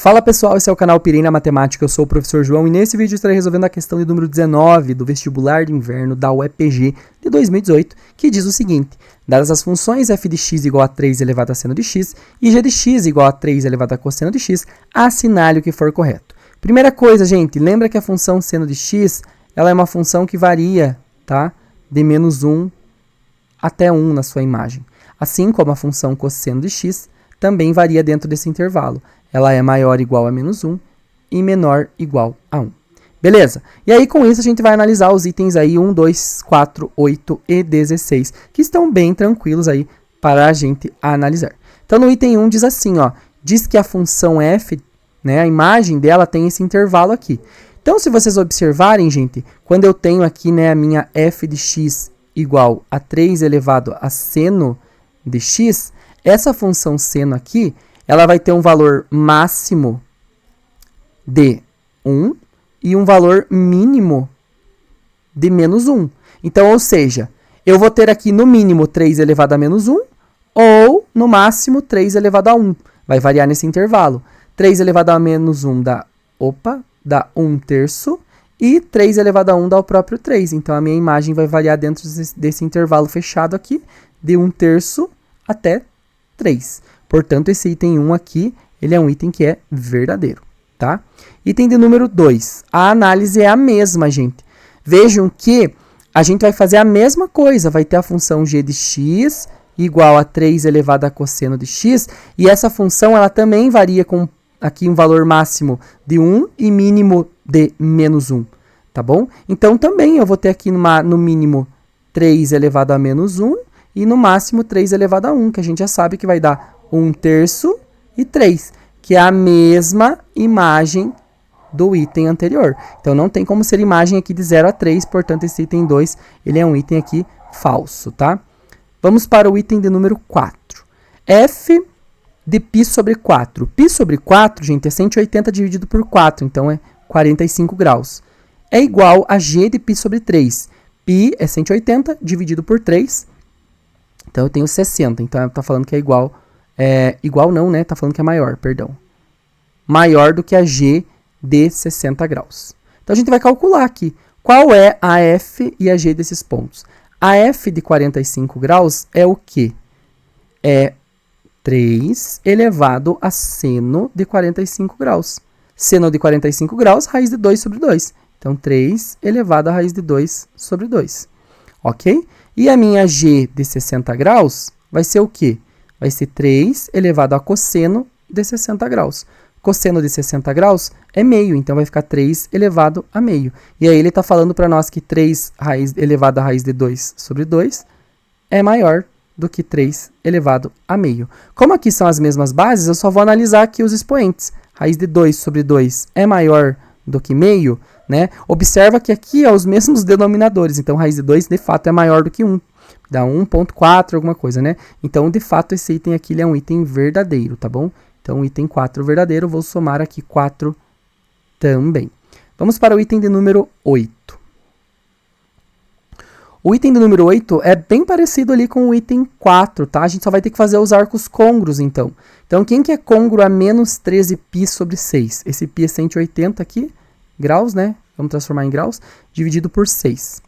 Fala pessoal, esse é o canal Pirei na Matemática, eu sou o professor João e nesse vídeo estarei resolvendo a questão de número 19 do vestibular de inverno da UEPG de 2018, que diz o seguinte: dadas as funções f de x igual a 3 elevado a seno de x e g de x igual a 3 elevado a cosseno de x, assinale o que for correto. Primeira coisa, gente, lembra que a função seno de x, ela é uma função que varia, tá? De menos 1 até 1 na sua imagem. Assim como a função cosseno de x também varia dentro desse intervalo. Ela é maior ou igual a menos 1 e menor ou igual a 1. Beleza? E aí, com isso, a gente vai analisar os itens aí 1, 2, 4, 8 e 16, que estão bem tranquilos aí para a gente analisar. Então, no item 1 diz assim, ó, diz que a função f, né, a imagem dela tem esse intervalo aqui. Então, se vocês observarem, gente, quando eu tenho aqui, né, a minha f de x igual a 3 elevado a seno de x, essa função seno aqui, ela vai ter um valor máximo de 1 e um valor mínimo de menos 1. Então, ou seja, eu vou ter aqui no mínimo 3 elevado a menos 1 ou no máximo 3 elevado a 1. Vai variar nesse intervalo. 3 elevado a menos 1 dá 1 terço e 3 elevado a 1 dá o próprio 3. Então, a minha imagem vai variar dentro desse intervalo fechado aqui de 1 terço até 3. Portanto, esse item 1 aqui, ele é um item que é verdadeiro, tá? Item de número 2. A análise é a mesma, gente. Vejam que a gente vai fazer a mesma coisa. Vai ter a função g de x igual a 3 elevado a cosseno de x. E essa função, ela também varia com aqui um valor máximo de 1 e mínimo de menos 1, tá bom? Então, também eu vou ter aqui no mínimo 3 elevado a menos 1 e no máximo 3 elevado a 1, que a gente já sabe que vai dar 1 terço e 3, que é a mesma imagem do item anterior. Então, não tem como ser imagem aqui de 0 a 3, portanto, esse item 2, ele é um item aqui falso, tá? Vamos para o item de número 4. F de π sobre 4. Π sobre 4, gente, é 180 dividido por 4, então é 45 graus. É igual a g de π sobre 3. Π é 180 dividido por 3, então eu tenho 60, então está falando que é igual. Igual não, né? Tá falando que é maior, perdão. Maior do que a g de 60 graus. Então, a gente vai calcular aqui qual é a f e a g desses pontos. A f de 45 graus é o quê? É 3 elevado a seno de 45 graus. Seno de 45 graus, raiz de 2 sobre 2. Então, 3 elevado a raiz de 2 sobre 2. Ok? E a minha g de 60 graus vai ser o quê? Vai ser 3 elevado a cosseno de 60 graus. Cosseno de 60 graus é meio, então vai ficar 3 elevado a meio. E aí ele está falando para nós que 3 elevado a raiz de 2 sobre 2 é maior do que 3 elevado a meio. Como aqui são as mesmas bases, eu só vou analisar aqui os expoentes. Raiz de 2 sobre 2 é maior do que meio, né? Observa que aqui é os mesmos denominadores, então raiz de 2 de fato é maior do que 1. Dá 1.4, alguma coisa, né? Então, de fato, esse item aqui ele é um item verdadeiro, tá bom? Então, o item 4 verdadeiro, vou somar aqui 4 também. Vamos para o item de número 8. O item de número 8 é bem parecido ali com o item 4, tá? A gente só vai ter que fazer os arcos côngruos, então. Então, quem que é côngruo a menos 13π sobre 6? Esse π é 180 aqui, graus, né? Vamos transformar em graus, dividido por 6.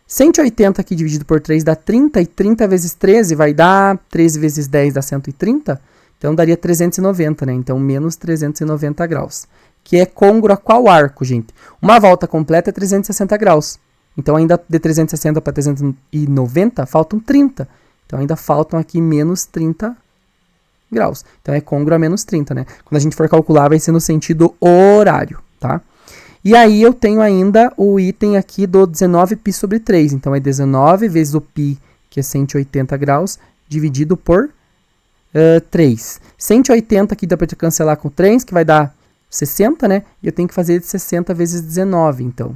180 aqui dividido por 3 dá 30, e 30 vezes 13 vai dar 13 vezes 10 dá 130, então daria 390, né? Então, menos 390 graus. Que é côngruo a qual arco, gente? Uma volta completa é 360 graus. Então, ainda de 360 para 390, faltam 30. Então, ainda faltam aqui menos 30 graus. Então, é côngruo a menos 30, né? Quando a gente for calcular, vai ser no sentido horário, tá? E aí, eu tenho ainda o item aqui do 19π sobre 3. Então, é 19 vezes o π, que é 180 graus, dividido por 3. 180 aqui dá para cancelar com 3, que vai dar 60, né? E eu tenho que fazer de 60 vezes 19, então.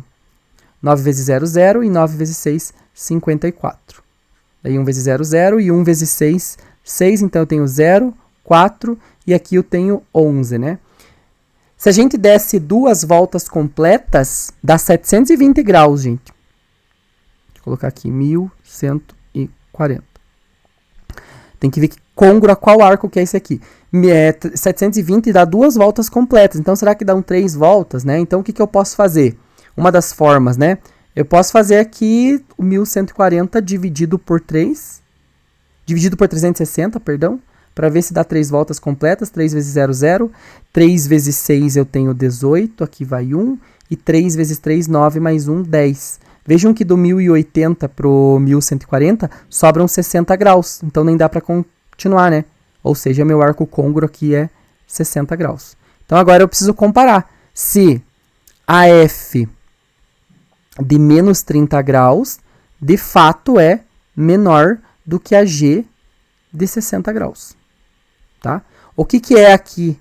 9 vezes 0, 0, e 9 vezes 6, 54. Daí 1 vezes 0, 0, e 1 vezes 6, 6. Então, eu tenho 0, 4, e aqui eu tenho 11, né? Se a gente desse 2 voltas completas, dá 720 graus, gente. Deixa eu colocar aqui 1140. Tem que ver que côngruo a qual arco que é esse aqui. 720 dá 2 voltas completas. Então, será que dão 3 voltas, né? Então, o que eu posso fazer? Uma das formas, né? Eu posso fazer aqui o 1140 dividido por 3. Dividido por 360, perdão. Para ver se dá 3 voltas completas. 3 vezes 0, 0. 3 vezes 6 eu tenho 18. Aqui vai 1. E 3 vezes 3, 9. Mais 1, 10. Vejam que do 1080 para o 1140 sobram 60 graus. Então, nem dá para continuar, né? Ou seja, meu arco côngruo aqui é 60 graus. Então, agora eu preciso comparar. Se a F de menos 30 graus, de fato é menor do que a G de 60 graus. Tá? O que é aqui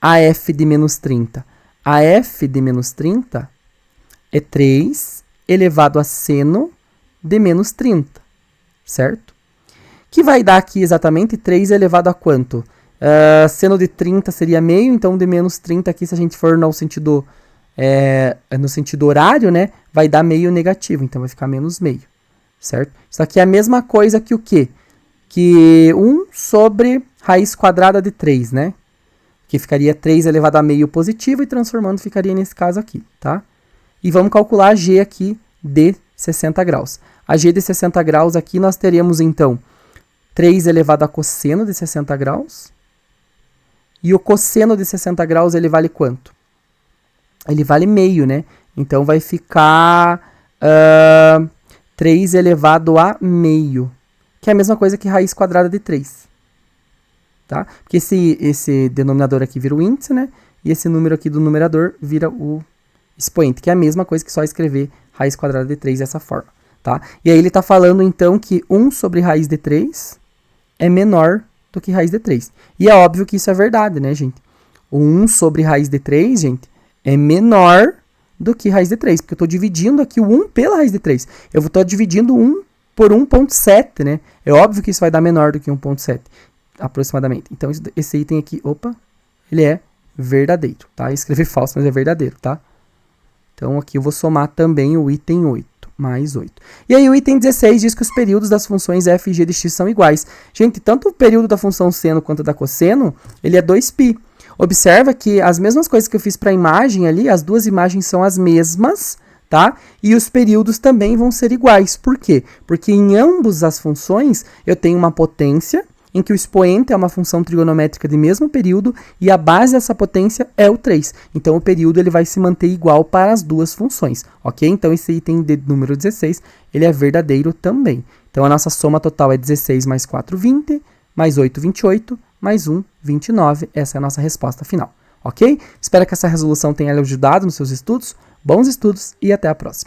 a F de menos 30? A F de menos 30 é 3 elevado a seno de menos 30. Certo? Que vai dar aqui exatamente 3 elevado a quanto? Seno de 30 seria meio, então de menos 30 aqui, se a gente for no sentido horário, né, vai dar meio negativo, então vai ficar menos meio, certo? Isso aqui é a mesma coisa que o quê? Que 1 sobre raiz quadrada de 3, né? Que ficaria 3 elevado a meio positivo e transformando ficaria nesse caso aqui, tá? E vamos calcular a G aqui de 60 graus. A G de 60 graus aqui nós teremos, então, 3 elevado a cosseno de 60 graus. E o cosseno de 60 graus, ele vale quanto? Ele vale meio, né? Então, vai ficar 3 elevado a meio. Que é a mesma coisa que raiz quadrada de 3. Tá? Porque esse denominador aqui vira o índice, né? E esse número aqui do numerador vira o expoente. Que é a mesma coisa que só escrever raiz quadrada de 3 dessa forma. Tá? E aí ele está falando, então, que 1 sobre raiz de 3 é menor do que raiz de 3. E é óbvio que isso é verdade, né, gente? O 1 sobre raiz de 3, gente, é menor do que raiz de 3, porque eu estou dividindo aqui o 1 pela raiz de 3. Eu estou dividindo 1 por 1,7, né? É óbvio que isso vai dar menor do que 1,7, aproximadamente. Então, esse item aqui, ele é verdadeiro, tá? Eu escrevi falso, mas é verdadeiro, tá? Então, aqui eu vou somar também o item 8. Mais 8. E aí o item 16 diz que os períodos das funções f e g de x são iguais. Gente, tanto o período da função seno quanto da cosseno, ele é 2π. Observa que as mesmas coisas que eu fiz para a imagem ali, as duas imagens são as mesmas, tá? E os períodos também vão ser iguais. Por quê? Porque em ambas as funções eu tenho uma potência em que o expoente é uma função trigonométrica de mesmo período e a base dessa potência é o 3. Então, o período ele vai se manter igual para as duas funções, ok? Então, esse item de número 16, ele é verdadeiro também. Então, a nossa soma total é 16 mais 4, 20, mais 8, 28, mais 1, 29. Essa é a nossa resposta final, ok? Espero que essa resolução tenha lhe ajudado nos seus estudos. Bons estudos e até a próxima.